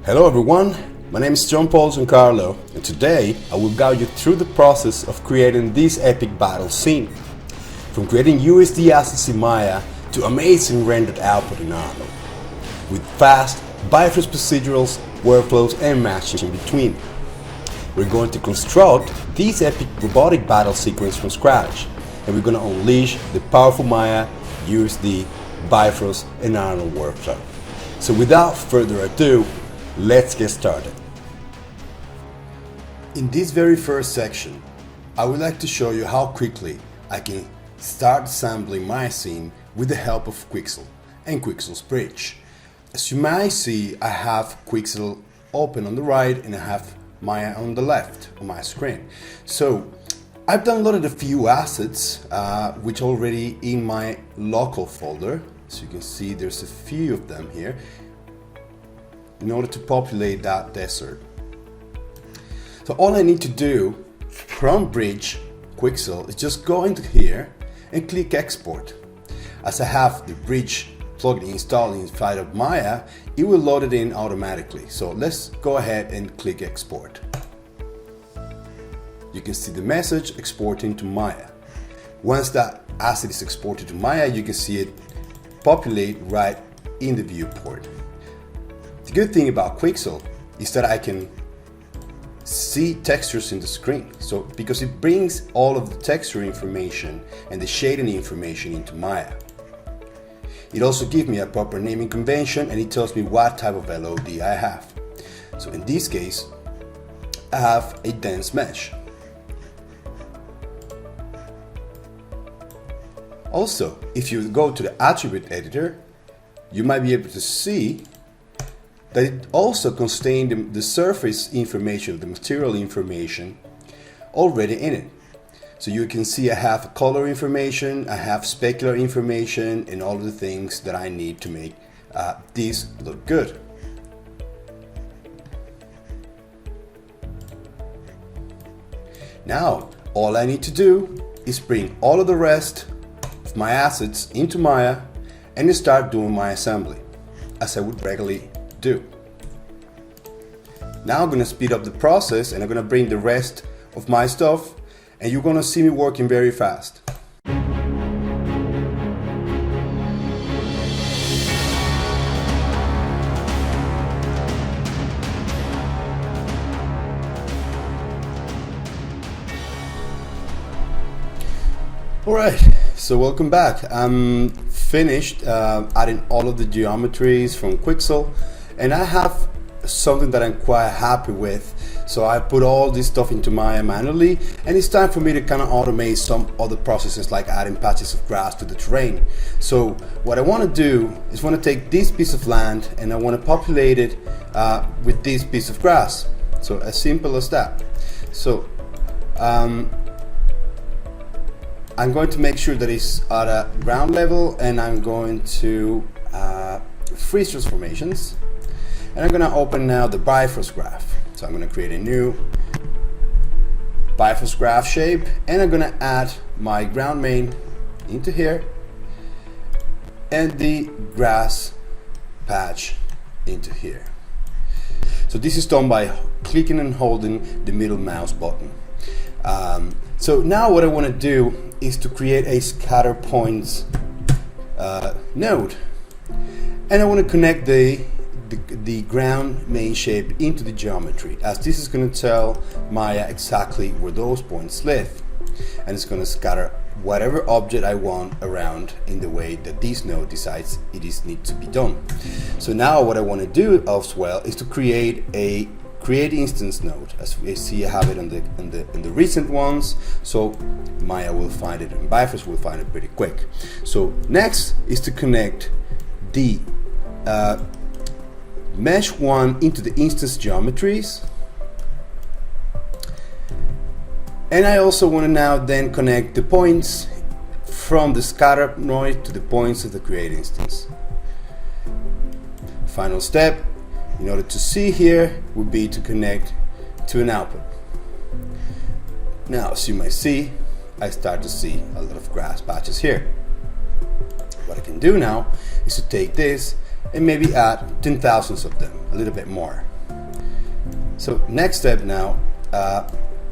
Hello everyone, my name is Paul Giancarlo, and today I will guide you through the process of creating this epic battle scene. From creating USD assets in Maya to amazing rendered output in Arnold, with fast Bifrost procedurals, workflows and matching in between. We're going to construct this epic robotic battle sequence from scratch, and we're going to unleash the powerful Maya, USD, Bifrost and Arnold workflow. So without further ado, let's get started. In this very first section, I would like to show you how quickly I can start assembling my scene with the help of Quixel and Quixel's bridge. As you might see, I have Quixel open on the right and I have Maya on the left on my screen. So I've downloaded a few assets which are already in my local folder. So you can see there's a few of them here, in order to populate that desert. So all I need to do from Bridge Quixel is just go into here and click export. As I have the Bridge plugin installed inside of Maya, it will load it in automatically. So let's go ahead and click export. You can see the message exporting to Maya. Once that asset is exported to Maya, you can see it populate right in the viewport. The good thing about Quixel is that I can see textures in the screen. So because it brings all of the texture information and the shading information into Maya. It also gives me a proper naming convention and it tells me what type of LOD I have. So in this case, I have a dense mesh. Also, if you go to the attribute editor, you might be able to see that it also contains the surface information, the material information already in it. So you can see I have color information, I have specular information, and all of the things that I need to make this look good. Now, all I need to do is bring all of the rest of my assets into Maya and start doing my assembly, as I would regularly do. Now I'm going to speed up the process and I'm going to bring the rest of my stuff and you're going to see me working very fast. Alright, so welcome back. I'm finished adding all of the geometries from Quixel, and I have something that I'm quite happy with. So I put all this stuff into Maya manually, and it's time for me to kind of automate some other processes like adding patches of grass to the terrain. So what I want to do is want to take this piece of land and I want to populate it with this piece of grass. So as simple as that. So I'm going to make sure that it's at a ground level, and I'm going to freeze transformations, and I'm going to open now the Bifrost graph. So I'm going to create a new Bifrost graph shape, and I'm going to add my ground main into here and the grass patch into here. So this is done by clicking and holding the middle mouse button. So now what I want to do is to create a scatter points node, and I want to connect the ground main shape into the geometry, as this is going to tell Maya exactly where those points live, and it's going to scatter whatever object I want around in the way that this node decides it needs to be done. So now what I want to do as well is to create a create instance node. As we see, I have it in the recent ones, so Maya will find it and Bifrost will find it pretty quick. So next is to connect the mesh 1 into the instance geometries, and I also want to now then connect the points from the scatter node to the points of the create instance. Final step in order to see here would be to connect to an output. Now, as you might see, I start to see a lot of grass patches here. What I can do now is to take this and maybe add 10,000 of them, a little bit more. So next step now,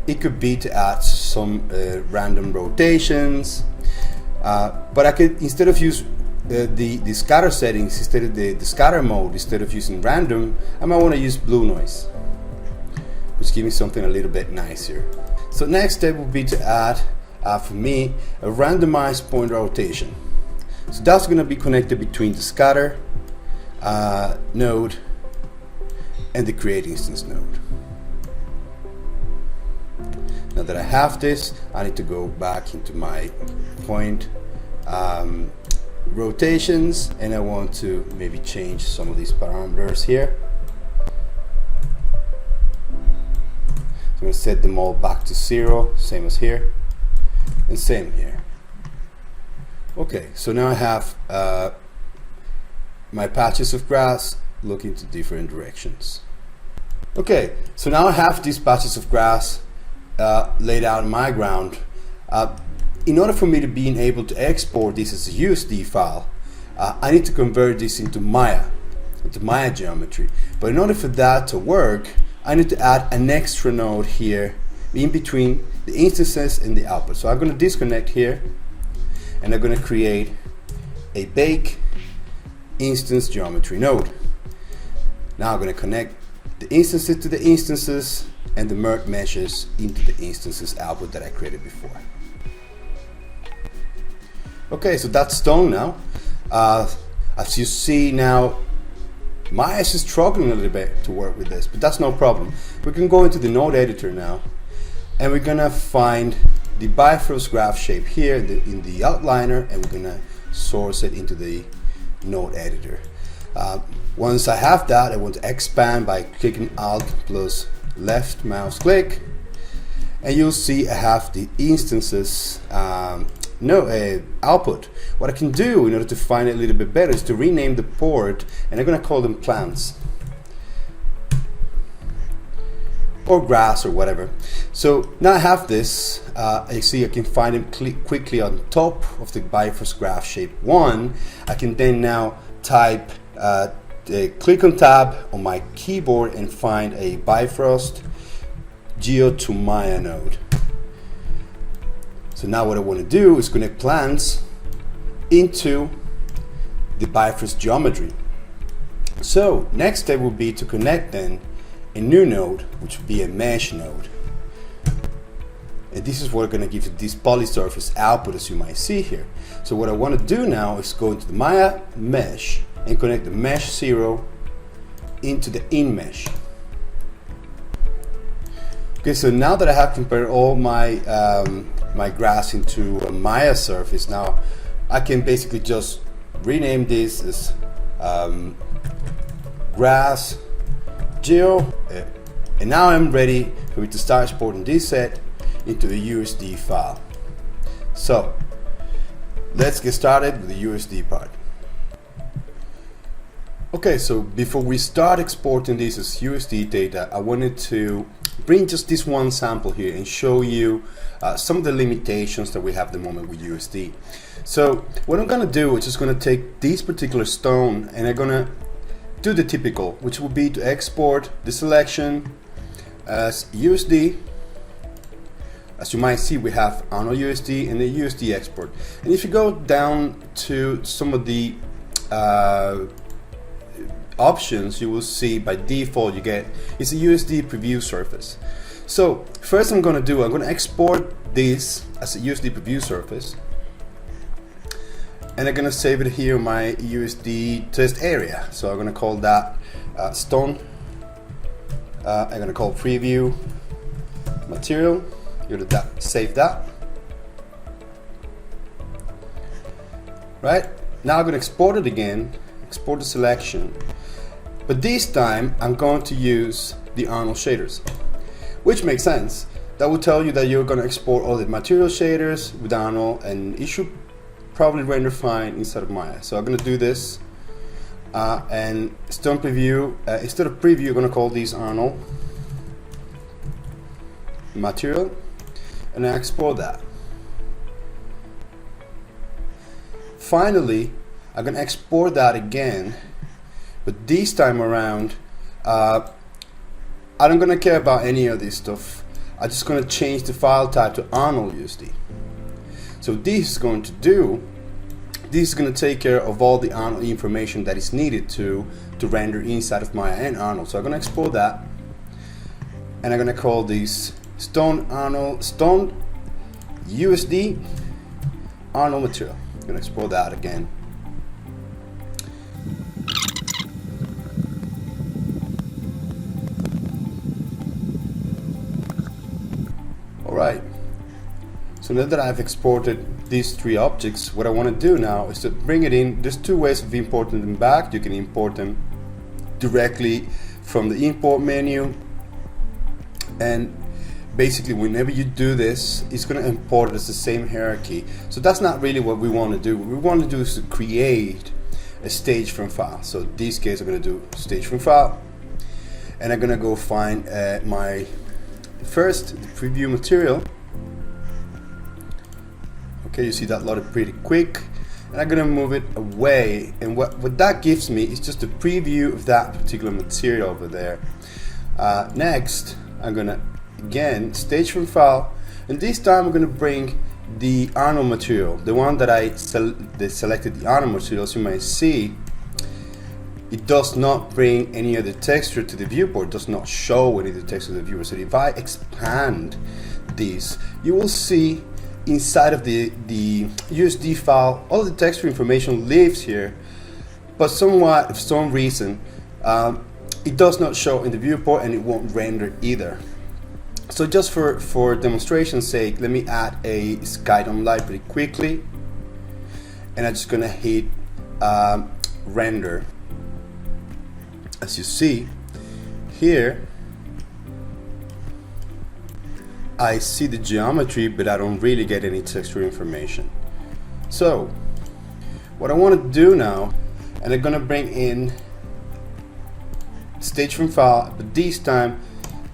it could be to add some random rotations, but I could, instead of use the scatter settings, instead of the scatter mode, instead of using random, I might want to use blue noise, which gives me something a little bit nicer. So next step would be to add, for me, a randomized point rotation. So that's going to be connected between the scatter node and the create instance node. Now that I have this, I need to go back into my point rotations, and I want to maybe change some of these parameters here. So I'm going to set them all back to 0, same as here, and same here. Okay, so now I have my patches of grass looking to different directions. Okay, so now I have these patches of grass laid out in my ground. In order for me to be able to export this as a USD file, I need to convert this into Maya geometry. But in order for that to work, I need to add an extra node here in between the instances and the output. So I'm going to disconnect here, and I'm going to create a bake instance geometry node. Now I'm going to connect the instances to the instances and the merge meshes into the instances output that I created before. Okay, so that's done now. As you see now, Maya is struggling a little bit to work with this, but that's no problem. We can go into the node editor now, and we're gonna find the Bifrost graph shape here in the outliner, and we're gonna source it into the node editor. Once I have that, I want to expand by clicking Alt plus left mouse click, and you'll see I have the instances output. What I can do in order to find it a little bit better is to rename the port, and I'm going to call them plants or grass or whatever. So now I have this. You see I can find them quickly on top of the Bifrost graph shape 1. I can then now type click on tab on my keyboard and find a Bifrost Geo to Maya node. So now what I want to do is connect plants into the Bifrost geometry. So next step will be to connect then a new node, which will be a mesh node. And this is what going to give you this polysurface output, as you might see here. So what I want to do now is go into the Maya mesh and connect the mesh 0 into the in mesh. Okay, so now that I have compared all my my grass into a Maya surface, now I can basically just rename this as grass geo, and now I'm ready for me to start exporting this set into a USD file. So let's get started with the USD part. Okay, so before we start exporting this as USD data, I wanted to bring just this one sample here and show you some of the limitations that we have at the moment with USD. So what I'm going to do is just going to take this particular stone, and I'm going to do the typical, which will be to export the selection as USD. As you might see, we have Arnold USD and the USD export. And if you go down to some of the options, you will see by default you get is a USD preview surface. So first I'm going to export this as a USD preview surface, and I'm going to save it here in my USD test area. So I'm going to call that stone. I'm going to call preview material. Save that. Right, now I'm going to export it again, export the selection, but this time I'm going to use the Arnold shaders, which makes sense. That will tell you that you're going to export all the material shaders with Arnold, and it should probably render fine inside of Maya. So I'm going to do this, and stone preview, instead of preview, I'm going to call these Arnold material, and I export that. Finally, I'm going to export that again, but this time around I I don't gonna care about any of this stuff. I'm just gonna change the file type to Arnold USD. So this is going to do, this is going to take care of all the Arnold information that is needed to render inside of Maya and Arnold. So I'm going to export that, and I'm going to call this Stone USD Arnold material. I'm going to export that again. All right. So now that I've exported these three objects, what I want to do now is to bring it in. There's two ways of importing them back. You can import them directly from the import menu, and basically whenever you do this, it's going to import it as the same hierarchy. So that's not really what we want to do. What we want to do is to create a stage from file. So in this case, I'm going to do stage from file, and I'm going to go find my first preview material. Okay, you see that loaded pretty quick, and I'm gonna move it away, and what that gives me is just a preview of that particular material over there. Next, I'm gonna again stage from file, and this time I'm gonna bring the Arnold material, the one that I selected the Arnold material. As you might see, it does not bring any of the texture to the viewport, does not show any of the texture to the viewer. So if I expand this, you will see inside of the USD file, all of the texture information lives here, but somewhat, for some reason, it does not show in the viewport, and it won't render either. So just for demonstration's sake, let me add a Skydome light pretty quickly, and I'm just gonna hit render. As you see here, I see the geometry, but I don't really get any texture information. So what I want to do now, and I'm gonna bring in stage from file, but this time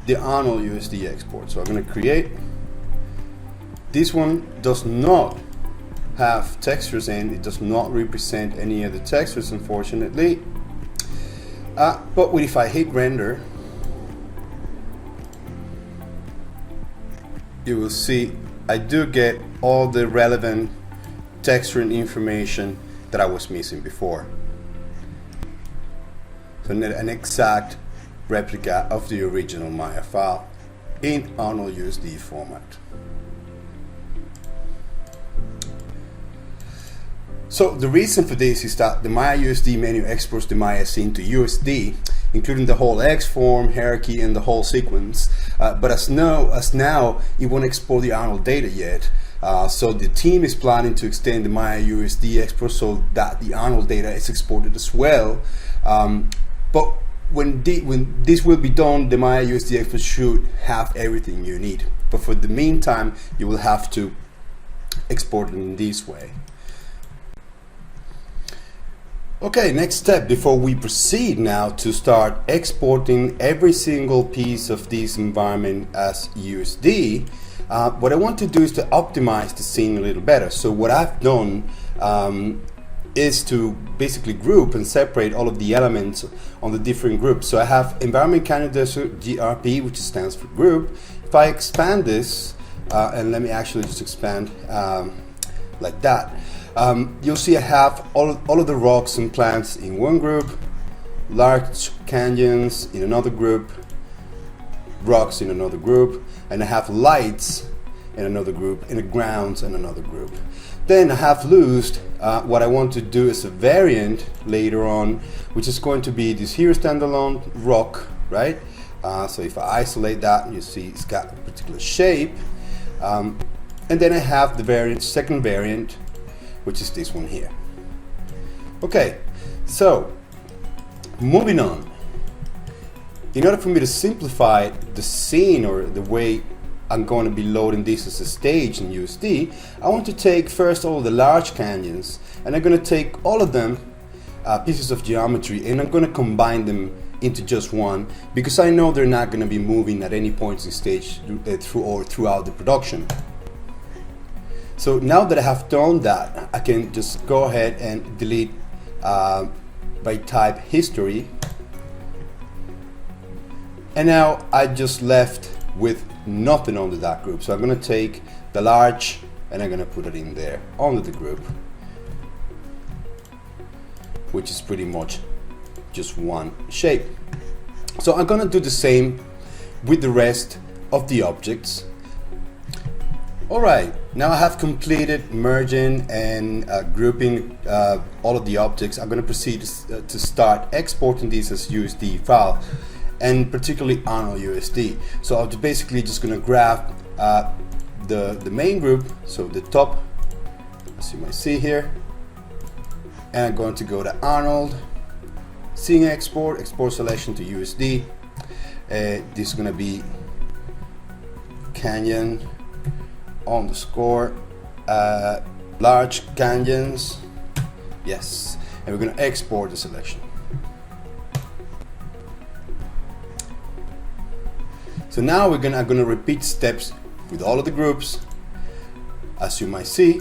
the Arnold USD export. So I'm gonna create, this one does not have textures in, it does not represent any of the textures, unfortunately. But if I hit render, you will see I do get all the relevant texture and information that I was missing before. So an exact replica of the original Maya file in Arnold USD format. So the reason for this is that the Maya USD menu exports the Maya scene to USD, including the whole X form, hierarchy, and the whole sequence. But as now, it won't export the Arnold data yet. So the team is planning to extend the Maya USD export so that the Arnold data is exported as well. But when this will be done, the Maya USD export should have everything you need. But for the meantime, you will have to export it in this way. Okay, next step before we proceed now to start exporting every single piece of this environment as USD, what I want to do is to optimize the scene a little better. So what I've done is to basically group and separate all of the elements on the different groups. So I have environment candidate GRP, which stands for group. If I expand this, and let me actually just expand like that, you'll see I have all of the rocks and plants in one group, large canyons in another group, rocks in another group, and I have lights in another group, and the grounds in another group. Then I have loosed what I want to do is a variant later on, which is going to be this here standalone rock, right? So if I isolate that, you see it's got a particular shape. And then I have the variant, second variant, which is this one here. Okay, so moving on. In order for me to simplify the scene or the way I'm going to be loading this as a stage in USD, I want to take first all the large canyons, and I'm going to take all of them pieces of geometry, and I'm going to combine them into just one, because I know they're not going to be moving at any point in stage throughout the production. So now that I have done that, I can just go ahead and delete by type history, And now I just left with nothing under that group. So I'm going to take the large and I'm going to put it in there under the group, which is pretty much just one shape. So I'm going to do the same with the rest of the objects. Alright, now I have completed merging and grouping all of the objects. I'm going to proceed to start exporting these as USD file, and particularly Arnold USD. So I'm basically just going to grab the main group, so the top, as you might see here, and I'm going to go to Arnold, scene export selection to USD. This is going to be canyon underscore large canyons, yes, and we're going to export the selection. So now I'm going to repeat steps with all of the groups, as you might see,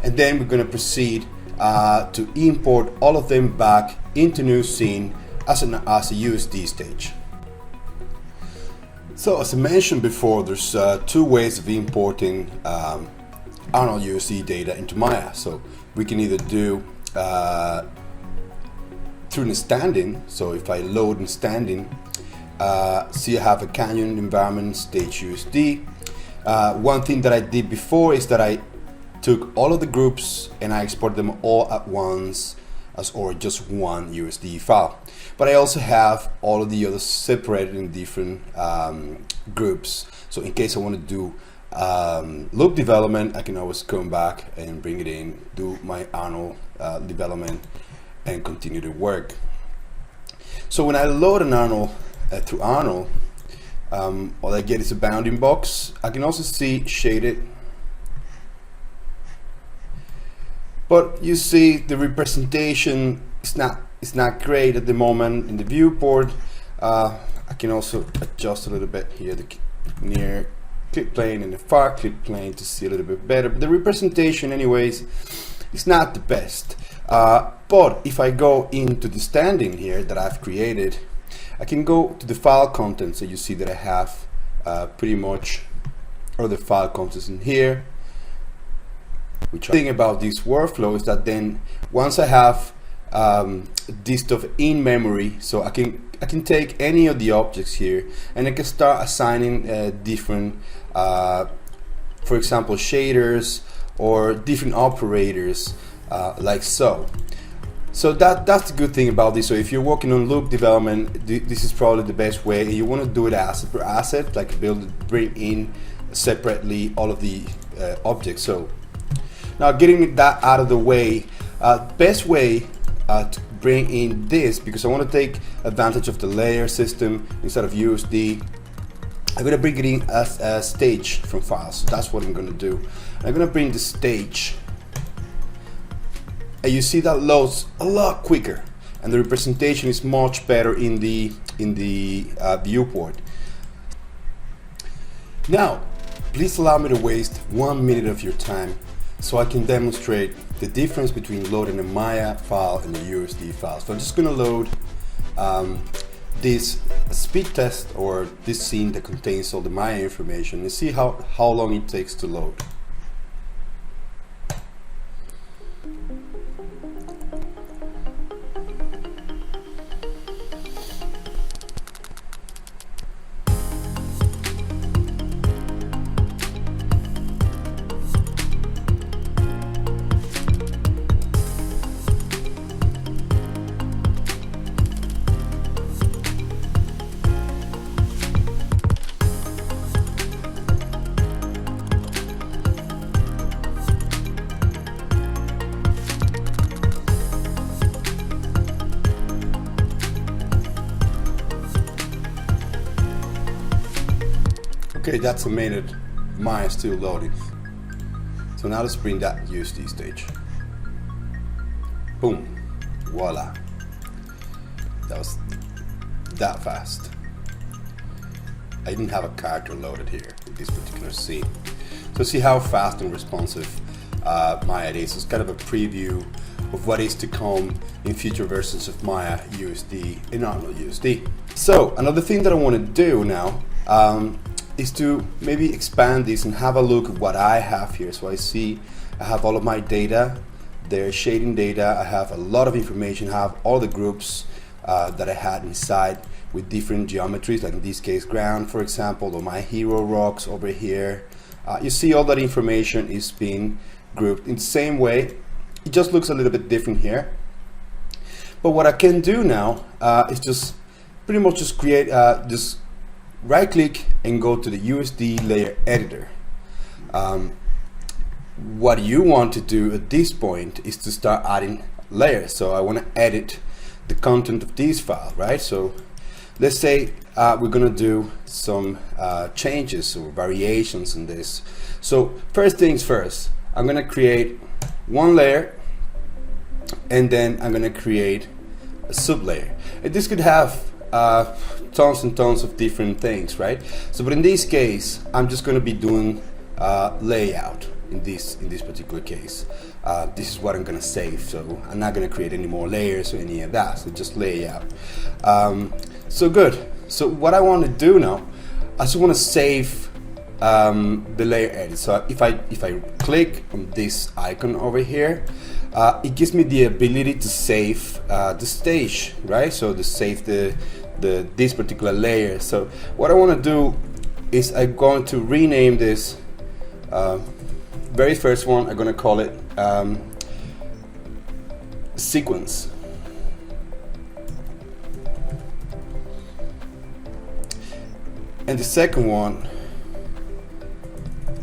and then we're going to proceed to import all of them back into new scene as a USD stage. So as I mentioned before, there's two ways of importing Arnold USD data into Maya. So we can either do through the standing. So if I load in standing, see I have a canyon environment stage USD. One thing that I did before is that I took all of the groups and I exported them all at once or just one USD file. But I also have all of the others separated in different groups. So in case I want to do loop development, I can always come back and bring it in, do my Arnold development, and continue to work. So when I load an Arnold through Arnold, all I get is a bounding box. I can also see shaded, but you see the representation is not great at the moment in the viewport. I can also adjust a little bit here, the near clip plane and the far clip plane, to see a little bit better. But the representation anyways is not the best. But if I go into the standing here that I've created, I can go to the file contents. So you see that I have pretty much all the file contents in here. Which thing about this workflow is that then once I have this stuff in memory, so I can take any of the objects here and I can start assigning different, for example, shaders or different operators, like so. So that's the good thing about this. So if you're working on loop development, this is probably the best way. You want to do it asset per asset, like bring in separately all of the objects. So now getting that out of the way, best way to bring in this, because I want to take advantage of the layer system instead of USD, I'm going to bring it in as a stage from files. So that's what I'm going to do. I'm going to bring the stage, and you see that loads a lot quicker, and the representation is much better in the viewport. Now, please allow me to waste 1 minute of your time so I can demonstrate the difference between loading a Maya file and a USD file. So I'm just going to load this speed test, or this scene that contains all the Maya information, and see how long it takes to load. Okay, that's a minute. Mine is still loading. So now let's bring that USD stage. Boom, voila. That was that fast. I didn't have a character loaded here in this particular scene. So see how fast and responsive Maya is. It's kind of a preview of what is to come in future versions of Maya USD and Arnold USD. So another thing that I want to do now is to maybe expand this and have a look at what I have here. So I see I have all of my data, there's shading data, I have a lot of information, I have all the groups that I had inside with different geometries, like in this case ground, for example, or my hero rocks over here. You see all that information is being grouped in the same way. It just looks a little bit different here. But what I can do now is just pretty much just create, just right click and go to the USD Layer editor. What you want to do at this point is to start adding layers. So I want to edit the content of this file, right? So let's say we're gonna do some changes or variations in this. So first things first, I'm gonna create one layer and then I'm gonna create a sublayer. And this could have tons and tons of different things, right? So but in this case, I'm just gonna be doing layout in this particular case. This is what I'm gonna save, so I'm not gonna create any more layers or any of that, so just layout. So good. So what I want to do now, I just want to save the layer edit. So if I click on this icon over here, it gives me the ability to save the stage, right? So to save this particular layer. So what I want to do is I'm going to rename this very first one. I'm going to call it sequence. And the second one,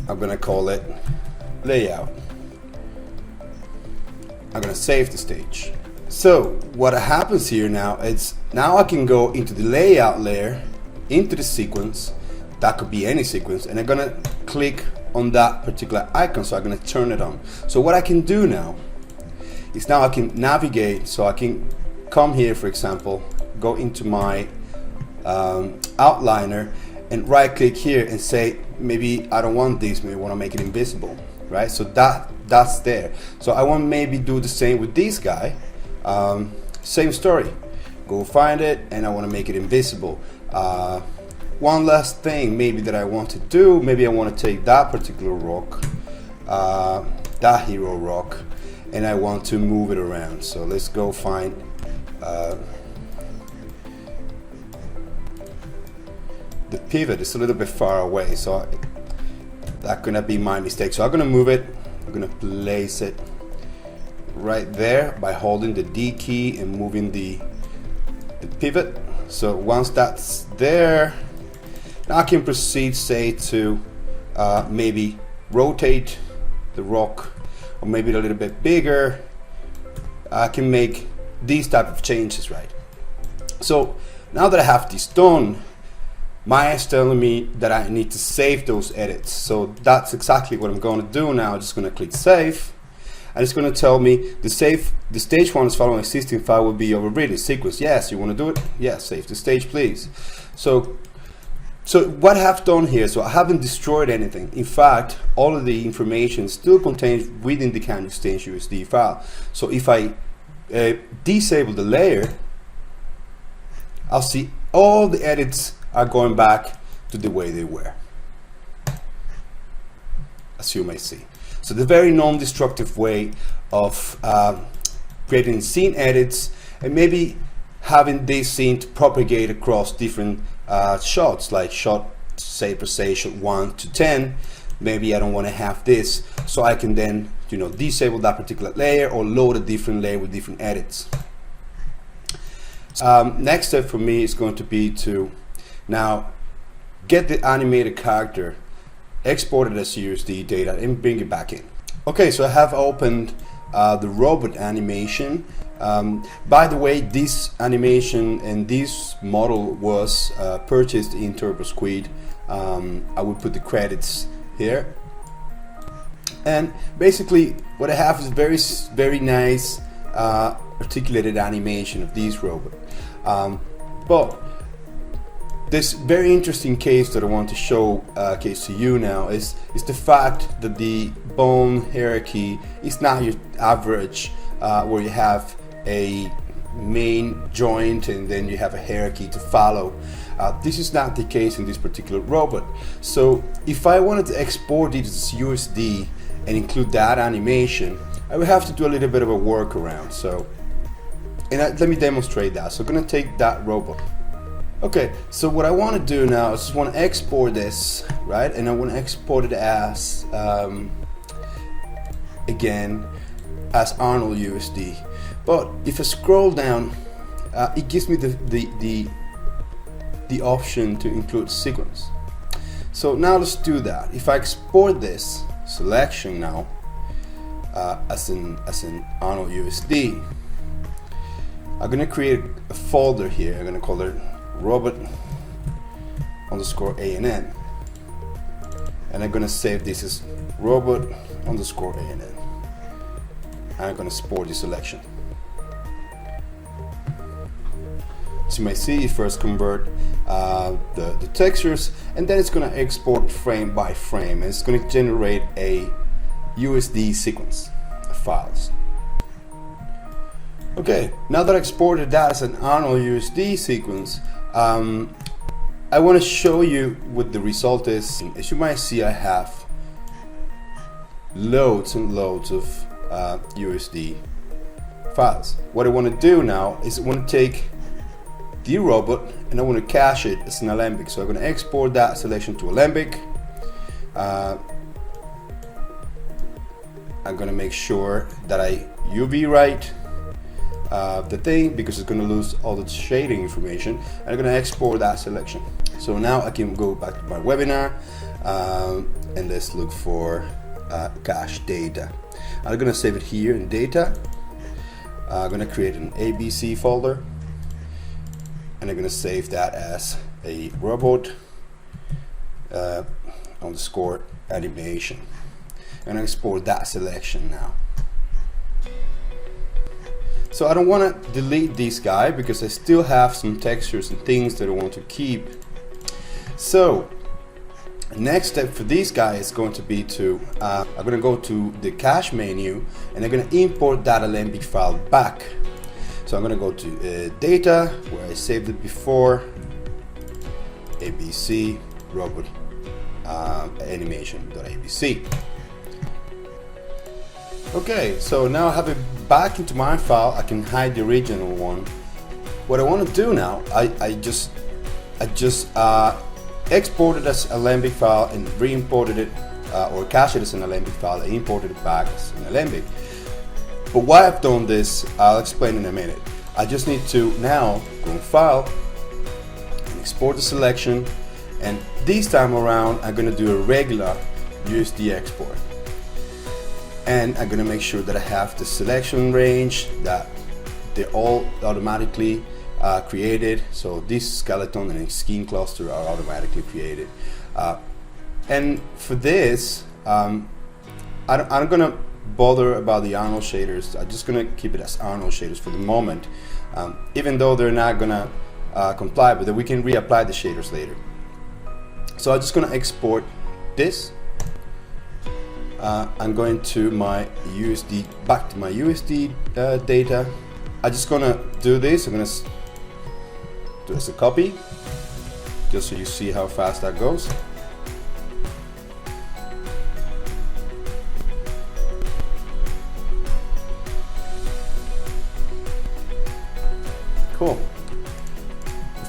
I'm gonna call it layout. I'm gonna save the stage. So what happens here now is now I can go into the layout layer, into the sequence. That could be any sequence, and I'm gonna click on that particular icon. So I'm gonna turn it on. So what I can do now is now I can navigate. So I can come here, for example, go into my outliner and right click here and say maybe I don't want this, maybe I want to make it invisible, right? So that's there. So I want to maybe do the same with this guy. Same story, go find it and I want to make it invisible. One last thing maybe that I want to do, maybe I want to take that particular rock, that hero rock, and I want to move it around. So let's go find the pivot is a little bit far away, so that's gonna be my mistake. So I'm gonna move it, I'm gonna place it right there by holding the D key and moving the pivot. So once that's there, now I can proceed, say, to maybe rotate the rock or maybe a little bit bigger. I can make these type of changes, right? So now that I have this done, Maya is telling me that I need to save those edits. So that's exactly what I'm going to do now. I'm just going to click save, and it's going to tell me the stage one is following existing file will be overwritten sequence. Yes, you want to do it? Yes, save the stage, please. So what I have done here, so I haven't destroyed anything. In fact, all of the information still contained within the Can Use Stage USD file. So if I disable the layer, I'll see all the edits are going back to the way they were, as you may see. So the very non-destructive way of creating scene edits and maybe having this scene to propagate across different shots, like shot, say per se, shot 1 to 10. Maybe I don't want to have this, so I can then, you know, disable that particular layer or load a different layer with different edits. Next step for me is going to be to now get the animated character, export it as USD data and bring it back in. Okay, so I have opened the robot animation. By the way, this animation and this model was purchased in TurboSquid. I will put the credits here. And basically what I have is very nice articulated animation of this robot. But this very interesting case that I want to show case to you now is the fact that the bone hierarchy is not your average where you have a main joint and then you have a hierarchy to follow. This is not the case in this particular robot. So if I wanted to export it as USD and include that animation, I would have to do a little bit of a workaround. So, let me demonstrate that. So I'm gonna take that robot. Okay, so what I want to do now is just want to export this, right? And I want to export it as, again, as Arnold USD. But if I scroll down, it gives me the option to include sequence. So now let's do that. If I export this selection now as an Arnold USD, I'm gonna create a folder here. I'm gonna call it robot underscore ANN, and I'm gonna save this as robot underscore ANN. I'm gonna export the selection. So you might see it first convert the textures, and then it's going to export frame by frame, and it's going to generate a USD sequence of files. Okay, now that I exported that as an Arnold USD sequence, I want to show you what the result is. As you might see, I have loads and loads of USD files. What I want to do now is I want to take the robot and I want to cache it as an Alembic. So I'm going to export that selection to Alembic. I'm going to make sure that I UV write the thing, because it's going to lose all the shading information. And I'm going to export that selection. So now I can go back to my webinar and let's look for cache data. I'm going to save it here in data. I'm going to create an ABC folder, and I'm going to save that as a robot underscore animation, and export that selection now. So I don't want to delete this guy because I still have some textures and things that I want to keep. So next step for this guy is going to be to I'm going to go to the cache menu, and I'm going to import that Alembic file back. So I'm going to go to data, where I saved it before, ABC robot animation.abc. Okay, so now I have it back into my file. I can hide the original one. What I want to do now, I just exported as Alembic file and re-imported it, or cached it as an Alembic file and imported it back as an Alembic. But why I've done this, I'll explain in a minute. I just need to now go in File and export the selection, and this time around I'm going to do a regular USD export. And I'm going to make sure that I have the selection range, that they're all automatically created. So this skeleton and skin cluster are automatically created. And for this, I'm going to bother about the Arnold shaders. I'm just going to keep it as Arnold shaders for the moment, even though they're not going to comply, but then we can reapply the shaders later. So I'm just going to export this. I'm going to my USD, back to my USD data. I'm just going to do this. I'm going to do as a copy, just so you see how fast that goes. Cool.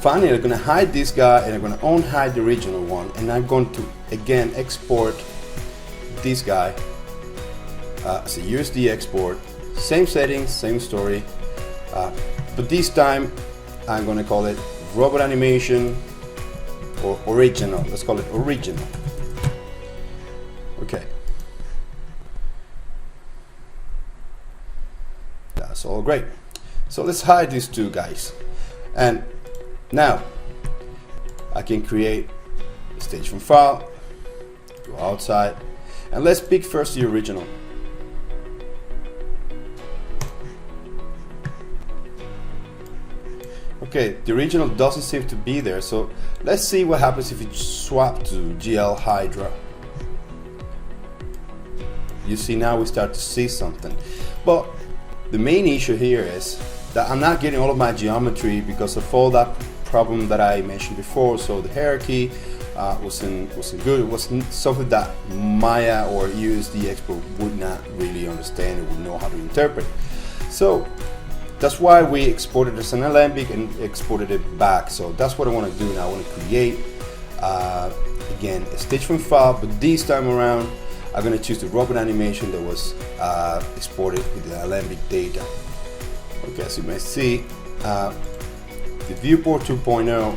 Finally, I'm going to hide this guy, and I'm going to unhide the original one, and I'm going to again export this guy as a USD export. Same settings, same story, but this time I'm going to call it robot animation or original. Let's call it original. Okay. That's all great. So let's hide these two guys, and now I can create a stage from file, go outside, and let's pick first the original. Okay, the original doesn't seem to be there, so let's see what happens if you swap to GL Hydra. You see, now we start to see something. But the main issue here is that I'm not getting all of my geometry because of all that problem that I mentioned before. So the hierarchy wasn't good. It wasn't something that Maya or USD expert would not really understand or would know how to interpret. So that's why we exported as an alembic and exported it back. So that's what I want to do now. I want to create again a stitch from file, but this time around I'm going to choose the robot animation that was exported with the alembic data. Okay, as you may see, the viewport 2.0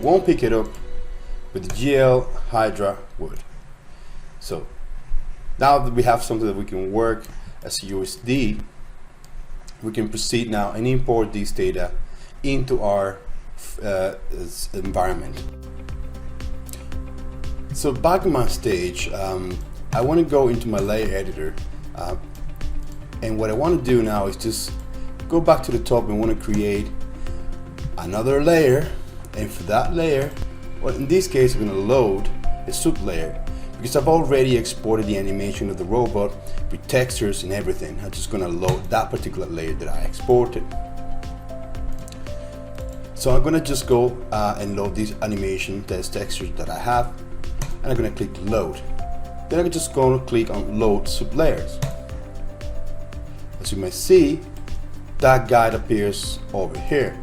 won't pick it up, but the GL Hydra would. So now that we have something that we can work as USD, we can proceed now and import these data into our environment. So back in my stage, I want to go into my layer editor, and what I want to do now is just go back to the top and want to create another layer, and for that layer, well, in this case I'm going to load a sub layer because I've already exported the animation of the robot with textures and everything. I'm just going to load that particular layer that I exported. So I'm going to just go and load this animation test textures that I have, and I'm going to click load. Then I'm just going to click on load sublayers. As you may see, that guide appears over here.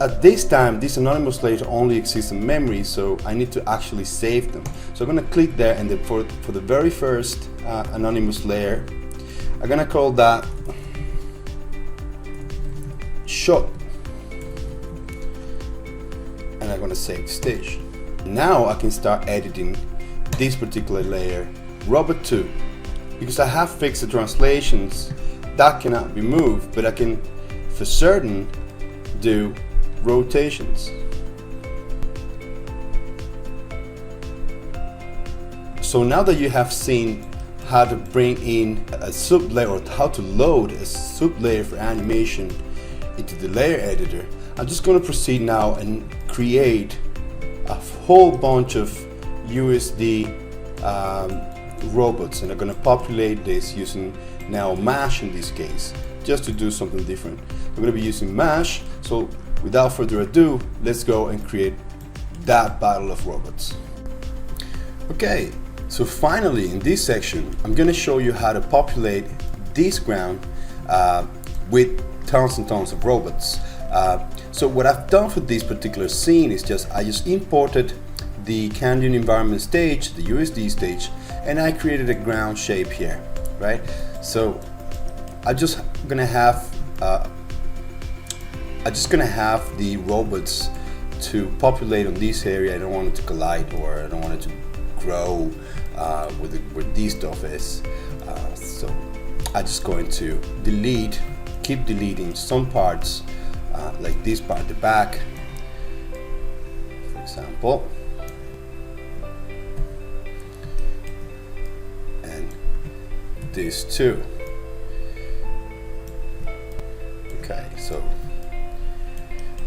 At this time, these anonymous layers only exist in memory, so I need to actually save them. So I'm going to click there, and then for the very first anonymous layer, I'm going to call that shot, and I'm going to save the stage. Now I can start editing this particular layer, Robot 2, because I have fixed the translations that cannot be moved, but I can for certain do rotations. So now that you have seen how to bring in a sub layer or how to load a sub layer for animation into the layer editor, I'm just going to proceed now and create a whole bunch of USD robots, and I'm going to populate this using now MASH in this case, just to do something different. I'm going to be using MASH, so without further ado, let's go and create that battle of robots. Okay, so finally in this section, I'm going to show you how to populate this ground with tons and tons of robots. So what I've done for this particular scene is I just imported the Canyon environment stage, the USD stage, and I created a ground shape here, right? So I'm just gonna have the robots to populate on this area. I don't want it to collide, or I don't want it to grow where this stuff is. So I'm just going to keep deleting some parts, like this part, the back, for example. These two. Okay, so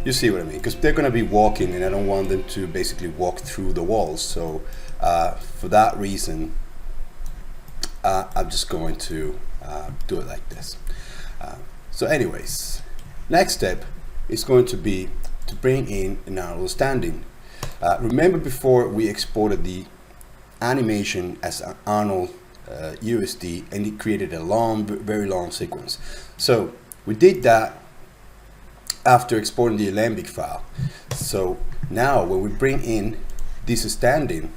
you see what I mean, because they're going to be walking and I don't want them to basically walk through the walls. So for that reason, I'm just going to do it like this. So anyways, next step is going to be to bring in an Arnold standing. Remember before we exported the animation as an Arnold USD, and it created a long, very long sequence. So we did that after exporting the alembic file. So now when we bring in this standing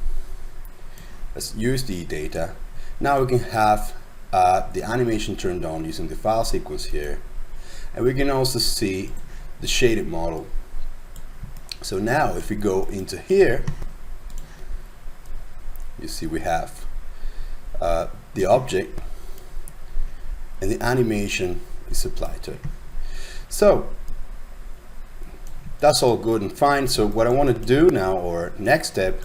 as USD data, now we can have the animation turned on using the file sequence here, and we can also see the shaded model. So now if we go into here, you see we have the object, and the animation is applied to it. So that's all good and fine. So what I want to do now, or next step,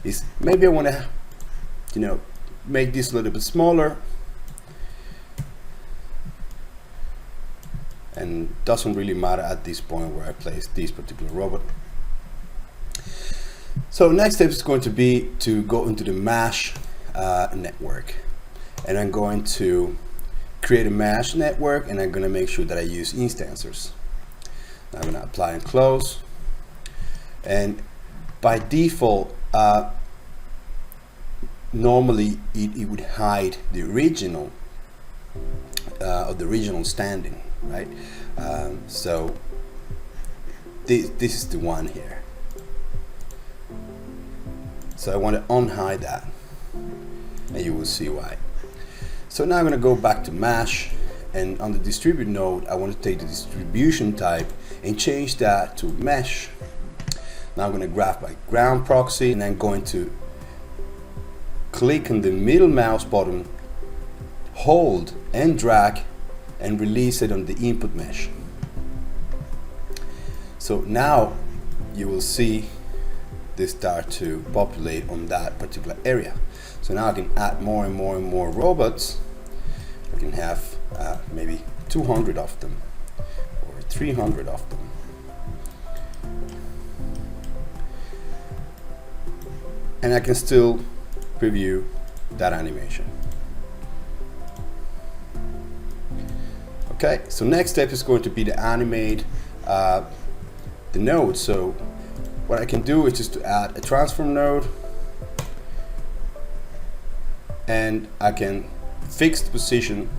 is maybe I want to, make this a little bit smaller. and doesn't really matter at this point where I place this particular robot. So next step is going to be to go into the mesh network, and I'm going to create a mesh network, and I'm going to make sure that I use instancers. Now I'm going to apply and close, and by default normally it would hide the original of the original standing, right? So this is the one here. So I want to unhide that, and you will see why. So now I'm going to go back to mesh, and on the distribute node I want to take the distribution type and change that to mesh. Now I'm going to grab my ground proxy, and I'm going to click on the middle mouse button, hold and drag and release it on the input mesh. So now you will see this start to populate on that particular area. So now I can add more and more and more robots. I can have maybe 200 of them or 300 of them. And I can still preview that animation. Okay, so next step is going to be to animate the node. So what I can do is just to add a transform node, and I can fix the position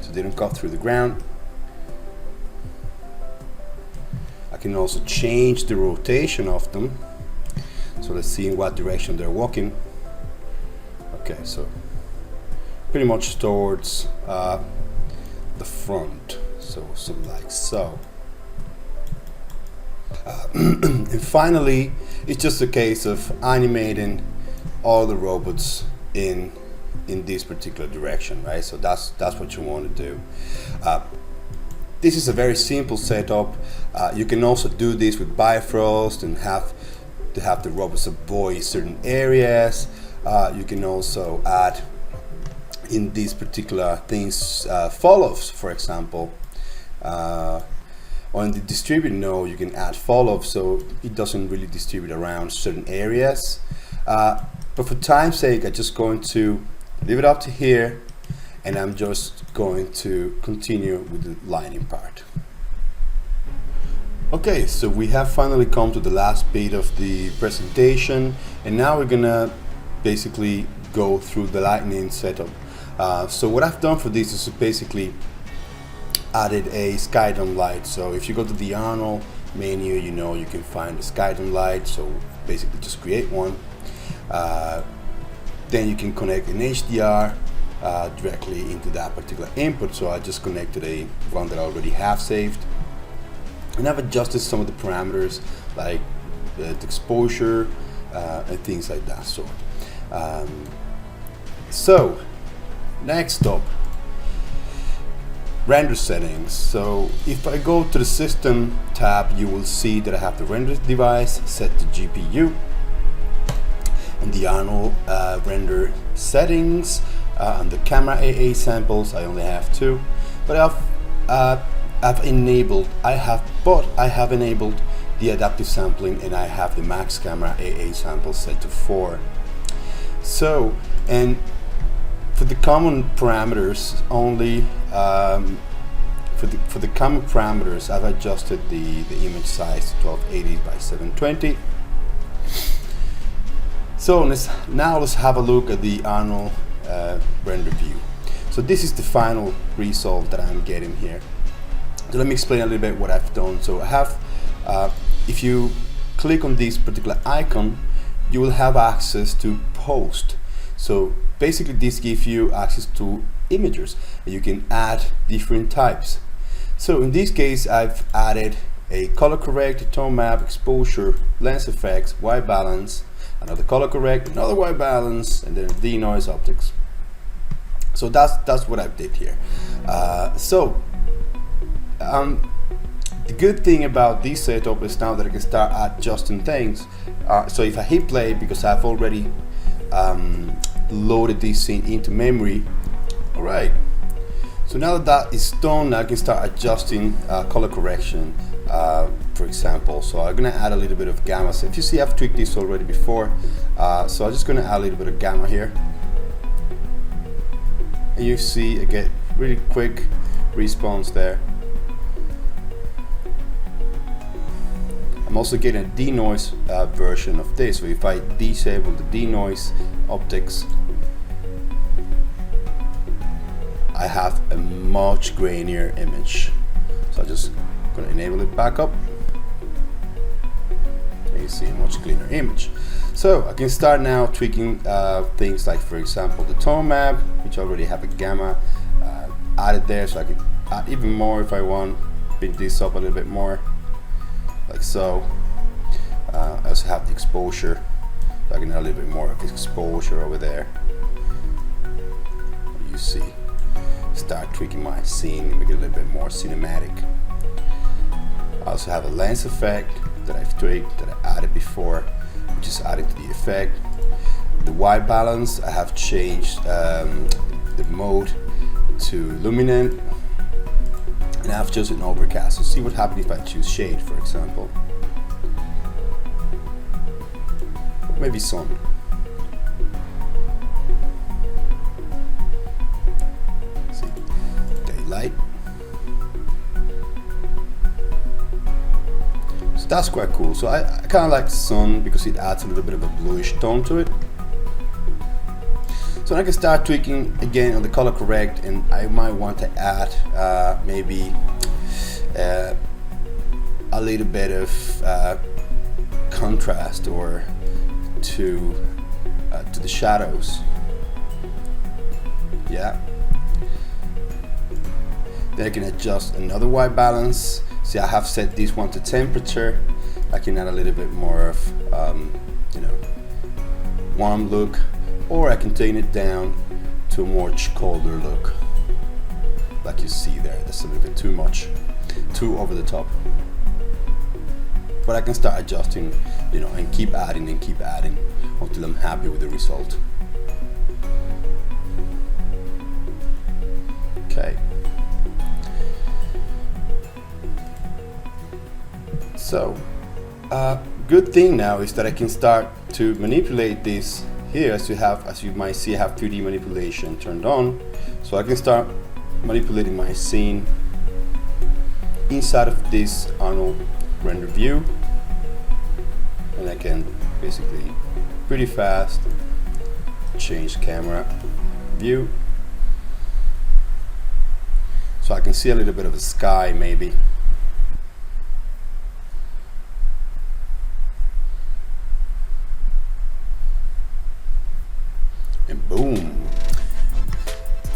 so they don't cut through the ground. I can also change the rotation of them. So let's see in what direction they're walking. Okay, so pretty much towards the front, so something like so. And finally, it's just a case of animating all the robots in this particular direction, right? So that's what you want to do. This is a very simple setup. You can also do this with Bifrost and have the robots avoid certain areas. You can also add in these particular things follows, for example. On the distribute node, you can add follow, so it doesn't really distribute around certain areas. But for time's sake, I'm just going to leave it up to here, and I'm just going to continue with the lining part. Okay, so we have finally come to the last bit of the presentation, and now we're gonna basically go through the lightning setup. So what I've done for this is basically added a skydome light. So if you go to the Arnold menu, you can find the skydome light. So basically just create one. Then you can connect an HDR directly into that particular input. So I just connected a one that I already have saved, and I've adjusted some of the parameters like the exposure and things like that. So next up, render settings. So if I go to the system tab, you will see that I have the render device set to GPU, and the Arnold render settings and the camera AA samples. I only have 2, but I have enabled the adaptive sampling, and I have the max camera AA sample set to 4. So, and for the common parameters only, for the common parameters, I've adjusted the image size to 1280 by 720. So now let's have a look at the Arnold render view. So this is the final result that I'm getting here. So let me explain a little bit what I've done. So I have, if you click on this particular icon, you will have access to post. So basically this gives you access to images, and you can add different types. So in this case, I've added a color correct, a tone map, exposure, lens effects, white balance, another color correct, another white balance, and then denoise optics. So that's what I did here. The good thing about this setup is now that I can start adjusting things. So if I hit play, because I've already loaded this scene into memory, all right. So now that that is done, now I can start adjusting color correction, for example. So I'm gonna add a little bit of gamma. So if you see, I've tweaked this already before. So I'm just gonna add a little bit of gamma here. And you see, I get really quick response there. I'm also getting a denoise version of this. So if I disable the denoise optics, I have a much grainier image. So I'm just going to enable it back up. And you see a much cleaner image. So I can start now tweaking things like, for example, the tone map, which I already have a gamma added there. So I can add even more if I want, bring this up a little bit more, like so. I also have the exposure. So I can add a little bit more of exposure over there. You see. Start tweaking my scene, make it a little bit more cinematic. I also have a lens effect that I've tweaked, that I added before, which is added to the effect. The white balance, I have changed the mode to luminant, and I have chosen overcast. So see what happens if I choose shade, for example. Maybe sun. Light. So that's quite cool. So I kind of like sun because it adds a little bit of a bluish tone to it. So I can start tweaking again on the color correct, and I might want to add maybe a little bit of contrast or to the shadows. Yeah. Then I can adjust another white balance. See, I have set this one to temperature. I can add a little bit more of, warm look, or I can take it down to a much colder look. Like you see there, that's a little bit too much, too over the top. But I can start adjusting, and keep adding until I'm happy with the result. Okay. So, good thing now is that I can start to manipulate this here. As you might see, I have 3D manipulation turned on, so I can start manipulating my scene inside of this Arnold render view, and I can basically pretty fast change camera view, so I can see a little bit of the sky maybe. And boom.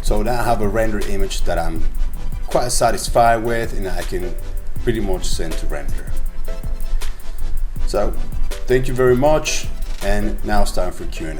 So now I have a render image that I'm quite satisfied with, and I can pretty much send to render. So thank you very much, and now it's time for Q&A.